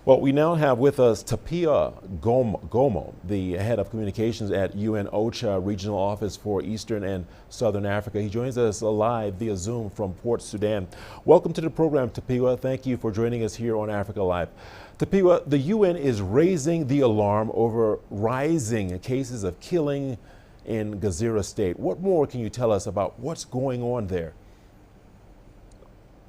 Well, we now have with us Tapiwa Gomo, the head of communications at UNOCHA Regional Office for Eastern and Southern Africa. He joins us live via Zoom from Port Sudan. Welcome to the program, Tapiwa. Thank you for joining us here on Africa Live. Tapiwa, the UN is raising the alarm over rising cases of killing in Gezira state. What more can you tell us about what's going on there?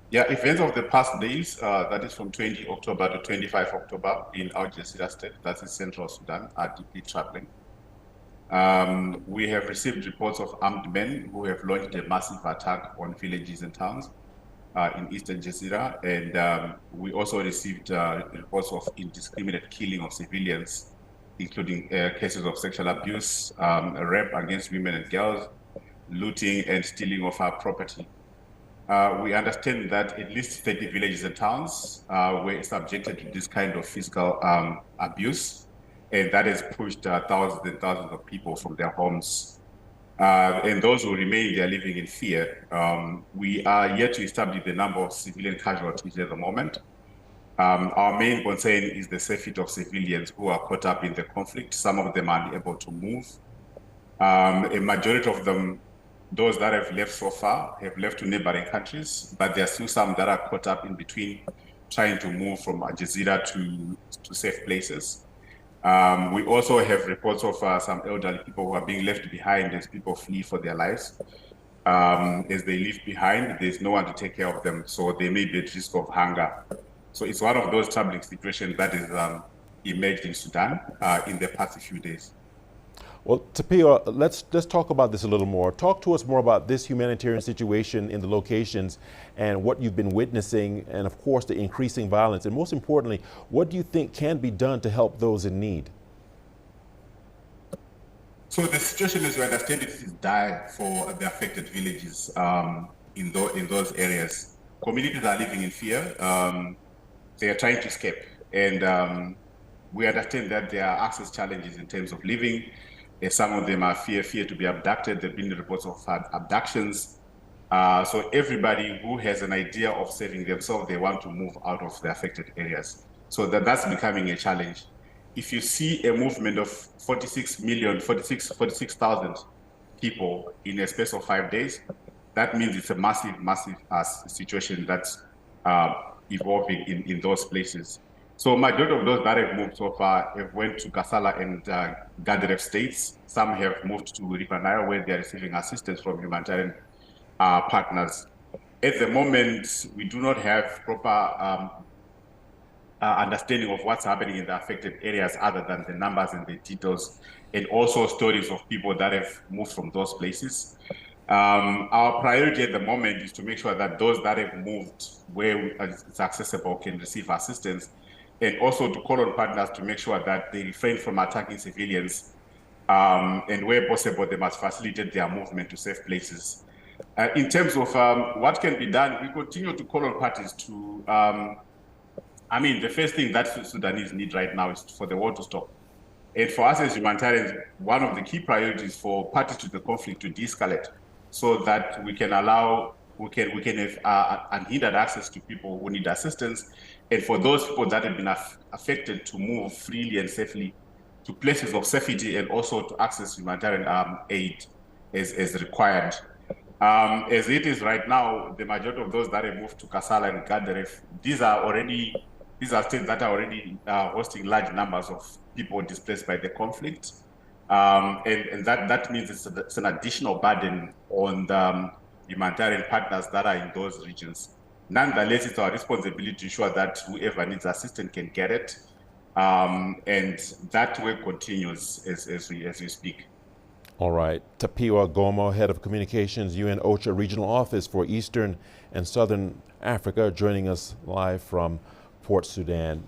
Yeah, events of the past days, that is from 20 October to 25 October in our Gezira state, that's in central Sudan, are deeply troubling. We have received reports of armed men who have launched a massive attack on villages and towns in eastern Gezira, and we also received reports of indiscriminate killing of civilians, including cases of sexual abuse, rape against women and girls, looting and stealing of our property. We understand that at least 30 villages and towns were subjected to this kind of physical abuse, and that has pushed thousands and thousands of people from their homes. And those who remain, they are living in fear. We are yet to establish the number of civilian casualties at the moment. Our main concern is the safety of civilians who are caught up in the conflict. Some of them are unable to move. A majority of them, those that have left so far, have left to neighboring countries, but there are still some that are caught up in between, trying to move from Gezira to safe places. We also have reports of some elderly people who are being left behind as people flee for their lives. As they leave behind, there's no one to take care of them, so they may be at risk of hunger. So it's one of those troubling situations that is emerged in Sudan in the past few days. Well, Tapiwa, let's talk about this a little more. Talk to us more about this humanitarian situation in the locations and what you've been witnessing, and of course the increasing violence. And most importantly, what do you think can be done to help those in need? So the situation, as we understand it, is dire for the affected villages in those areas. Communities are living in fear. They are trying to escape. And we understand that there are access challenges in terms of living. Some of them are fear to be abducted. There have been reports of abductions. So everybody who has an idea of saving themselves, they want to move out of the affected areas. So that's becoming a challenge. If you see a movement of 46,000 people in a space of 5 days, that means it's a massive situation that's evolving in those places. So majority of those that have moved so far have went to Kassala and Gezira states. Some have moved to River Nile, where they are receiving assistance from humanitarian partners. At the moment, we do not have proper understanding of what's happening in the affected areas other than the numbers and the details, and also stories of people that have moved from those places. Our priority at the moment is to make sure that those that have moved where it's accessible can receive assistance, and also to call on partners to make sure that they refrain from attacking civilians, and where possible, they must facilitate their movement to safe places. In terms of what can be done, we continue to call on parties to, the first thing that Sudanese need right now is for the war to stop. And for us as humanitarians, one of the key priorities for parties to the conflict to de-escalate, so that we can have unhindered access to people who need assistance, and for those people that have been affected to move freely and safely to places of safety, and also to access humanitarian aid as required. As it is right now, the majority of those that have moved to Kassala and Gezira, these are states that are already hosting large numbers of people displaced by the conflict. And that means it's an additional burden on the humanitarian partners that are in those regions. Nonetheless, it's our responsibility to ensure that whoever needs assistance can get it. And that work continues as we speak. All right. Tapiwa Gomo, head of communications, UNOCHA Regional Office for Eastern and Southern Africa, joining us live from Port Sudan.